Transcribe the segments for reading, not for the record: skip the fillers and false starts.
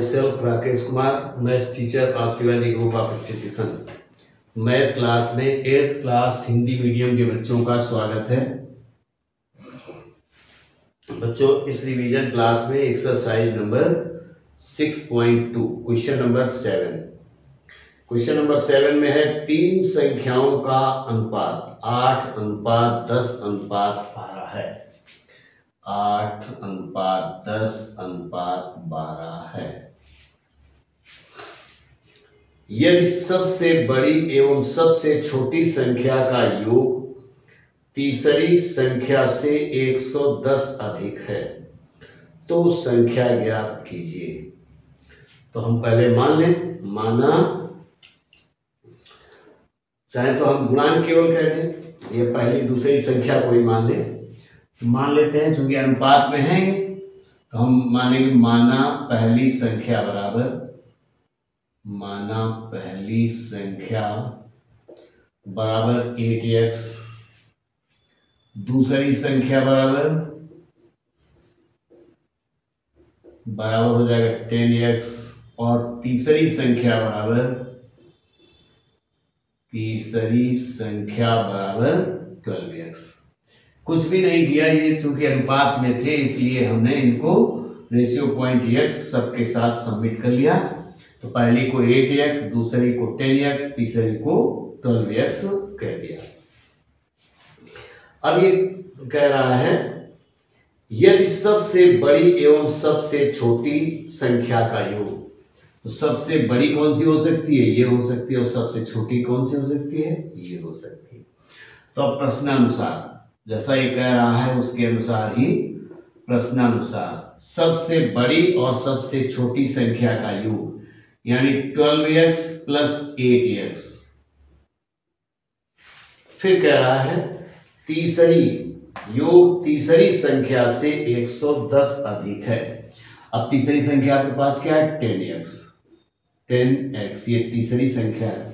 Self Rakesh Kumar, maths teacher of Shivaji group of institution. Math class में 8th class Hindi medium के बच्चों का स्वागत है। बच्चों, इस रिवीजन क्लास में exercise number 6.2 question number 7। Question number 7 में है 3 संख्याओं का अनुपात 8:10:12 है। 8:10:12 है। यदि सबसे बड़ी एवं सबसे छोटी संख्या का योग तीसरी संख्या से 110 अधिक है तो संख्या ज्ञात कीजिए। तो हम पहले मान लें, माना चाहे तो हम गुणांक केवल कह दें, ये पहली दूसरी संख्या को ही मान लें। मान लेते हैं, चूंकि अनुपात में है तो हम मानेंगे माना पहली संख्या बराबर, माना पहली संख्या बराबर 8x, दूसरी संख्या बराबर हो जाएगा 10x और तीसरी संख्या बराबर 12x। कुछ भी नहीं किया, ये चूंकि अनुपात में थे इसलिए हमने इनको रेशियो पॉइंट x सबके साथ सबमिट कर लिया। तो पहली को 8x, दूसरी को 10x, तीसरी को 12x कह दिया। अब ये कह रहा है यदि सबसे बड़ी एवं सबसे छोटी संख्या का योग, तो सबसे बड़ी कौन सी हो सकती है, ये हो सकती है, और सबसे छोटी कौन सी हो सकती है, ये हो सकती है। तो अब प्रश्नानुसार जैसा ये कह रहा है उसके अनुसार ही प्रश्नानुसार सबसे बड़ी और सबसे छोटी संख्या का योग यानी 12x प्लस 8x। फिर कह रहा है तीसरी संख्या से 110 अधिक है। अब तीसरी संख्या आपके पास क्या है, 10x, ये तीसरी संख्या है,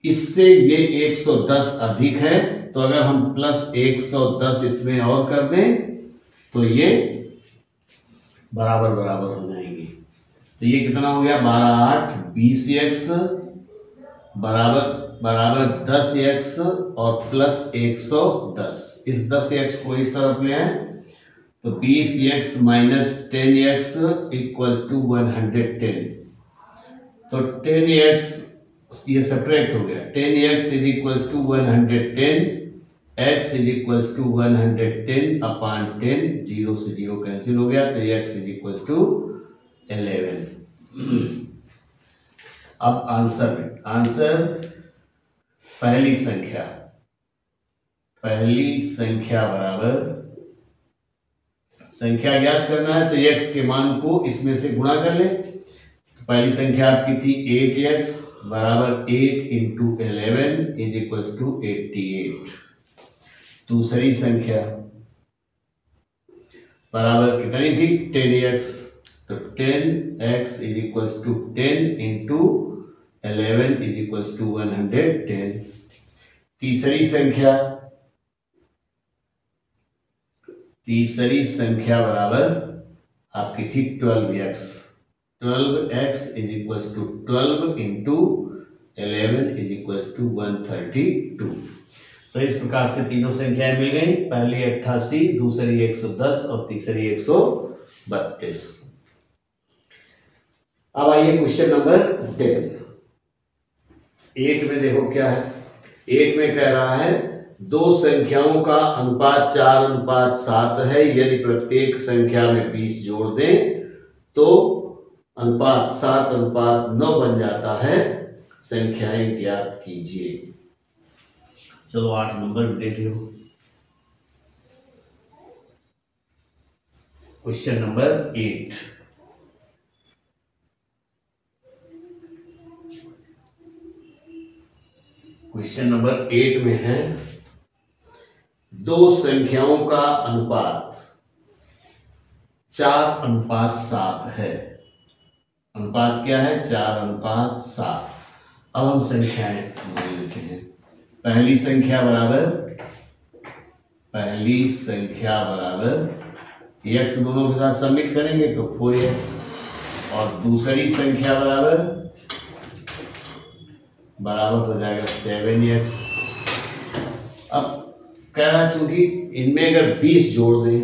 इससे ये 110 अधिक है। तो अगर हम प्लस 110 इसमें और कर दें तो ये बराबर हो जाएंगे। तो ये कितना हो गया, 12 8 20x बराबर 10x और प्लस 110। इस 10x को इस तरफ ले आए तो 20x minus 10x equals to 110। तो 10x ये सब्ट्रैक्ट हो गया, 10x is equals to 110, x is equals to 110 upon 10, 0 से 0 कैंसिल हो गया, तो x इज इक्वल्स टू 11। अब आंसर पहली संख्या बराबर, संख्या ज्ञात करना है तो x के मान को इसमें से गुणा कर ले। तो पहली संख्या आपकी थी 8x बराबर 8 इंटू 11 इज इक्वल्स टू 88। दूसरी संख्या बराबर कितनी थी, 10x, तो 10x is equals to 10 into 11 is equals to 110। तीसरी संख्या बराबर आपकी थी 12x is equals to 12 into 11 is equals to 132। तो इस प्रकार से तीनों संख्याएं मिल गई, पहली 88, दूसरी 110 और तीसरी 132। अब आइए क्वेश्चन नंबर 10। 8 में देखो क्या है, 8 में कह रहा है दो संख्याओं का अनुपात 4:7 है। यदि प्रत्येक संख्या में 20 जोड़ दें तो अनुपात 7:9 बन जाता है। संख्याएं ज्ञात कीजिए। चलो 8 नंबर देख लो। Question number 8। क्वेश्चन नंबर 8 में है दो संख्याओं का अनुपात 4:7 है। अनुपात क्या है, 4:7। अब हम संख्याएं मान लेते हैं। पहली संख्या बराबर x दोनों के साथ सबमिट करेंगे तो 4x, और दूसरी संख्या बराबर हो जाएगा 7x। अब कह रहा चूंकि इनमें अगर 20 जोड़ दें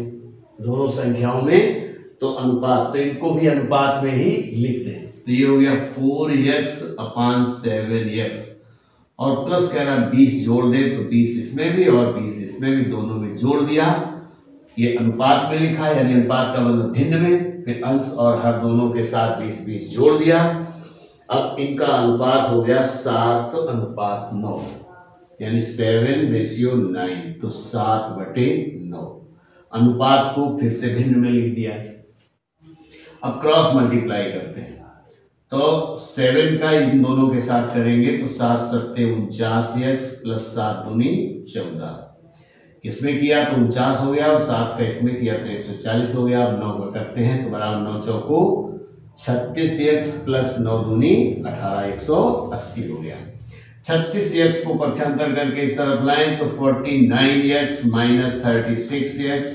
दोनों संख्याओं में तो अनुपात, तो इनको भी अनुपात में ही लिख दें। तो ये हो गया 4x/7x और प्लस कह रहा 20 जोड़ दे तो 20 इसमें भी और 20 इसमें भी, दोनों में जोड़ दिया। ये अनुपात में लिखा, यानी अनुपात का मतलब भिन्न में, फिर अंश और हर दोनों के साथ 20-20 जोड़ दिया। अब इनका अनुपात हो गया 7:9, यानी 7:9, तो 7/9। अनुपात को फिर से भिन्न में लिख दिया। अब क्रॉस मल्टीप्लाई करते हैं तो 7 का इन दोनों के साथ करेंगे तो 7×7 = 49x + 7×2 = 14। इसमें किया तो 49 हो गया और 7 का इसमें किया तो 140 हो गया। अब 9 का करते हैं तो बराबर 9 चौको 36x + 9×2 = 18, 180 हो गया। 36x को पक्षांतर करके इस तरफ लाएं तो 49x - 36x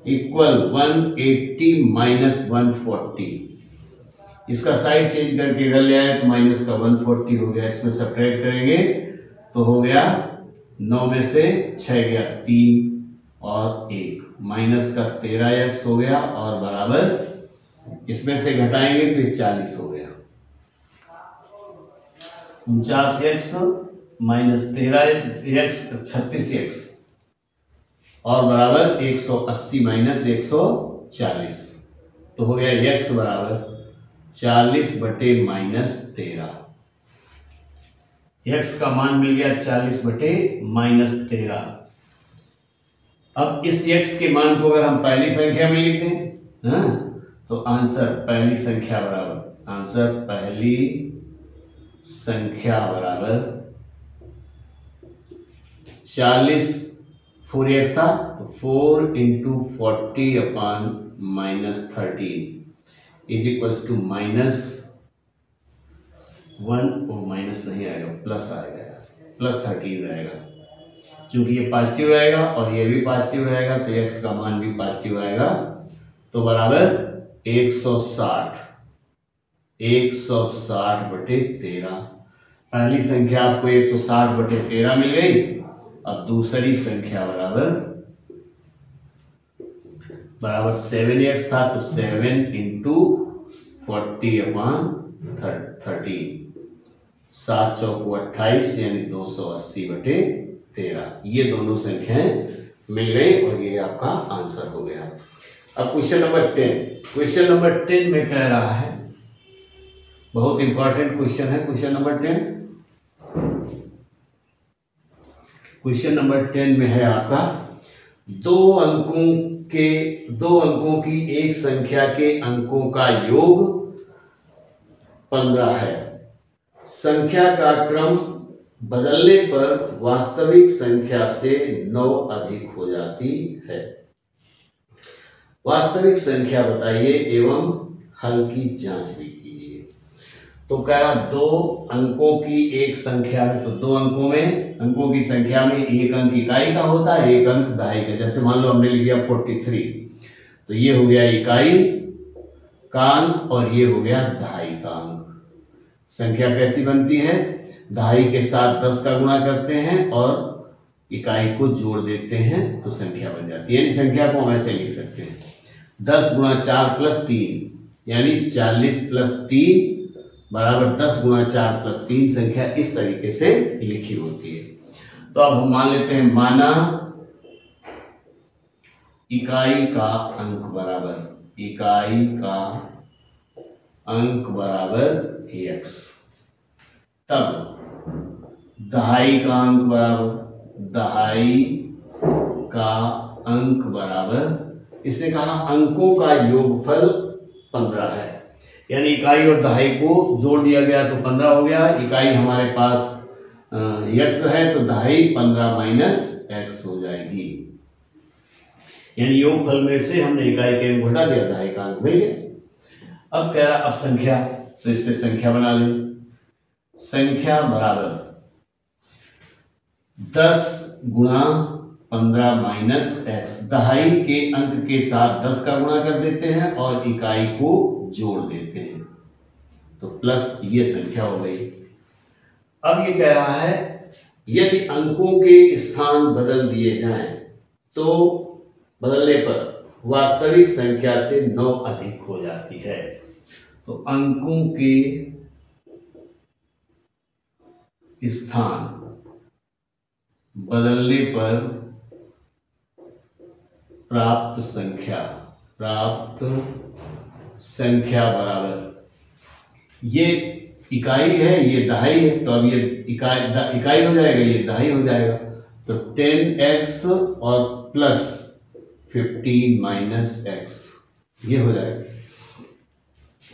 = 180 - 140। इसका साइड चेंज करके इधर ले आए तो माइनस का 140 हो गया। इसमें सब्ट्रैक्ट करेंगे तो हो गया 9 में से 6 गया 3 और 1, माइनस का 13x हो गया और बराबर इसमें से घटाएंगे तो ये 40 हो गया। 49x - 13x 36x और बराबर 180 - 140, तो हो गया x बराबर 40/-13। x का मान मिल गया 40/-13। अब इस x के मान को अगर हम पहली संख्या में लिख दें, हाँ, तो आंसर पहली संख्या बराबर 40, 4x था तो 4 × 40/-13 = -1, और माइनस नहीं आएगा, प्लस आएगा यार, +13 रहेगा। क्योंकि ये पॉजिटिव रहेगा और ये भी पॉजिटिव रहेगा तो x का मान भी पॉजिटिव आएगा, तो बराबर 160/13। पहली संख्या आपको 160/13 मिल गई। अब दूसरी संख्या बराबर 7x था तो 7 × 40/13, 7 चौको 28, यानी 280/13। ये दोनों संख्याएं मिल गई और ये आपका आंसर हो गया। अब क्वेश्चन नंबर 10 में कह रहा है, बहुत इंपॉर्टेंट क्वेश्चन है क्वेश्चन नंबर 10। क्वेश्चन नंबर 10 में है आपका दो अंकों की एक संख्या के अंकों का योग 15 है। संख्या का क्रम बदलने पर वास्तविक संख्या से 9 अधिक हो जाती है। वास्तविक संख्या बताइए एवं हल की जांच भी कीजिए। तो कह रहा दो अंकों की एक संख्या में, तो दो अंकों की संख्या में एक अंक इकाई का होता है, एक अंक दहाई का। जैसे मान लो हमने लिख दिया 43, तो ये हो गया इकाई का अंक और ये हो गया दहाई का अंक। संख्या कैसी बनती है, दहाई के साथ 10 का गुणा करते हैं और इकाई को जोड़ देते हैं तो संख्या बन जाती है। यानी संख्या को हम ऐसे लिख सकते हैं 10 × 4 + 3, यानी 40 + 3 बराबर 10 × 4 + 3। संख्या इस तरीके से लिखी होती है। तो अब हम मान लेते हैं, माना इकाई का अंक बराबर x, तब दहाई का अंक बराबर इसने कहा अंकों का योगफल 15 है, यानी इकाई और दहाई को जोड़ दिया गया तो 15 हो गया। इकाई हमारे पास x है तो दहाई 15 - x हो जाएगी। यानी योगफल में से हमने इकाई के अंक घटा दिया, दहाई का अंक मिल गया। अब कह रहा अब संख्या, तो इससे संख्या बना लें। संख्या बराबर 10 × 15 - x, दहाई के अंक के साथ 10 का गुणा कर देते हैं और इकाई को जोड़ देते हैं तो प्लस ये संख्या हो गई। अब ये कह रहा है यदि अंकों के स्थान बदल दिए जाएं तो बदलने पर वास्तविक संख्या से 9 अधिक हो जाती है। तो अंकों के स्थान बदलने पर प्राप्त संख्या बराबर, ये इकाई है ये दहाई है, तो अब ये इकाई हो जाएगा, ये दहाई हो जाएगा। तो 10x और प्लस 15 माइनस x ये हो जाएगा।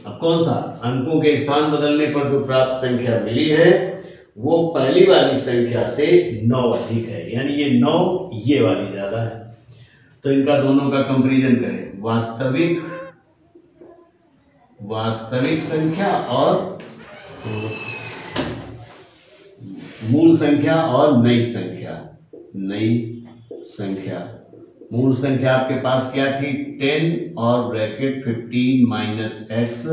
अब कौन सा अंकों के स्थान बदलने पर जो प्राप्त संख्या मिली है वो पहली वाली संख्या से 9 अधिक है, यानी ये 9 ये वाली ज्यादा है। तो इनका दोनों का कंपैरिजन करें, वास्तविक संख्या और मूल संख्या और नई संख्या। मूल संख्या आपके पास क्या थी 10 और bracket 15 minus x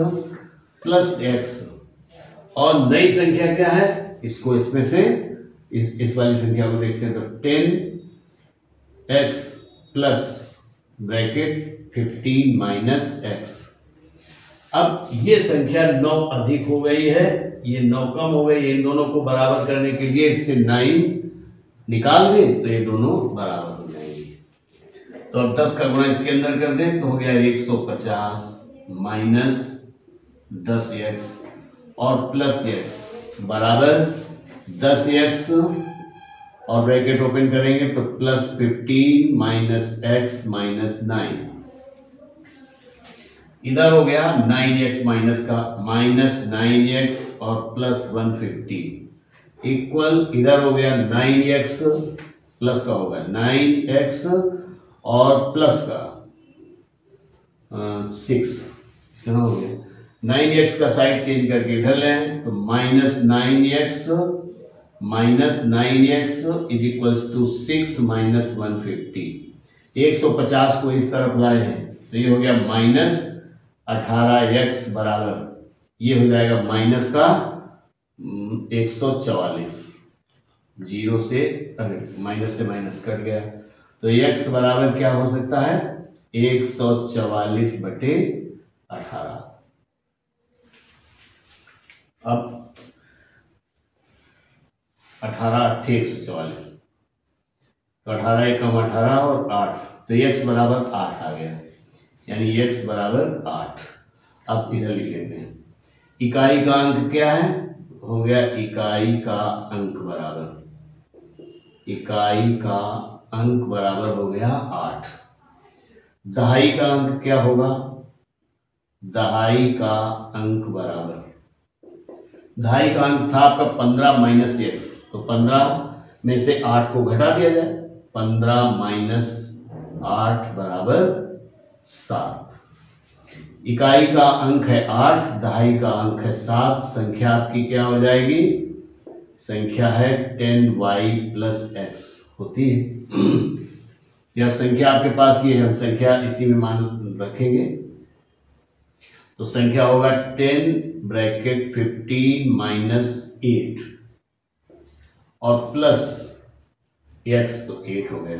plus x, और नई संख्या क्या है, इसको इसमें से इस वाली संख्या को देखते हैं तो 10x plus bracket 15 minus x। अब ये संख्या 9 अधिक हो गई है, ये 9 कम हो गई, इन दोनों को बराबर करने के लिए इससे 9 निकाल दें तो ये दोनों बराबर हो जाएंगे। तो अब 10 का गुणा इसके अंदर कर दें तो हो गया 150 माइनस 10x और प्लस x बराबर 10x और ब्रैकेट ओपन करेंगे तो प्लस 15 माइनस x माइनस 9, इधर हो गया 9x माइनस का माइनस 9x और प्लस 150 इक्वल, इधर हो गया 9x प्लस का होगा 9x और प्लस का 6, कितना हो गया 9x का साइड चेंज करके इधर ले आए तो minus 9x is equals to 6 minus 150। 150 को इस तरफ लाए हैं तो ये हो गया माइनस 18x बराबर, ये हो जाएगा माइनस का 144, जीरो से माइनस से माइनस कट गया तो x बराबर क्या हो सकता है 144 बटे 18। अब 18 8 144 तो 18 एकम 18 और 8 तो x बराबर 8 आ गया, यानी x बराबर 8। अब इधर लिख लेते हैं इकाई का अंक क्या है, हो गया इकाई का अंक बराबर हो गया 8। दहाई का अंक क्या होगा, दहाई का अंक बराबर, दहाई का अंक था आपका 15 माइनस x, तो 15 में से 8 को घटा दिया जाए, 15 माइनस 8 बराबर 7। इकाई का अंक है 8, दहाई का अंक है 7, संख्या आपकी क्या हो जाएगी, संख्या है 10y प्लस x होती है। यह संख्या आपके पास ये है, हम संख्या इसी में मान रखेंगे तो संख्या होगा 10 ब्रैकेट 15 माइनस 8 और प्लस x तो 8 हो गया,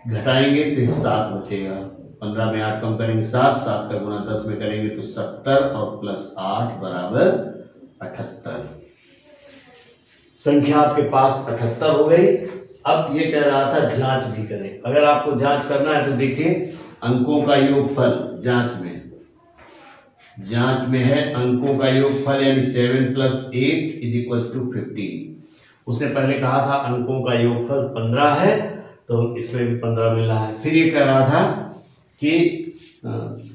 घटाएंगे तो 7 बचेगा, 15 में 8 कम करेंगे 7, 7 का गुणा 10 में करेंगे तो 70 और प्लस 8 बराबर 78। संख्या आपके पास 78 हो गई। अब ये कह रहा था जांच भी करें, अगर आपको जांच करना है तो देखिए अंकों का योगफल, जांच में है अंकों का योगफल यानी 7 प्लस 8 इज इक्वल्स टू 15। उसने पहले कहा था अंकों का योगफल 15 है तो इसमें भी 15 मिल रहा है। फिर ये कह रहा था कि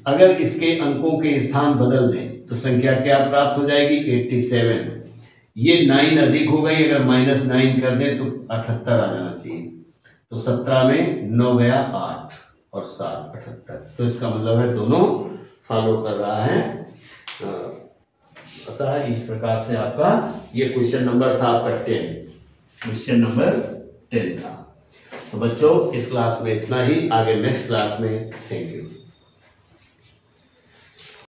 अगर इसके अंकों के स्थान बदल दें तो संख्या क्या प्राप्त हो जाएगी 87। ये 9 अधिक हो गई, अगर माइनस 9 कर दें तो 78 आ जाना चाहिए, तो 17 में 9 गया 8 और 7 78, तो इसका मतलब है दोनों फॉलो कर रहा है। अतः इस प्रकार से आपका ये क्वेश्चन नंबर था आपका 10, क्वेश्चन नंबर 10 था। तो बच्चों इस क्लास में इतना ही, आगे नेक्स्ट क्लास में थैंक यू।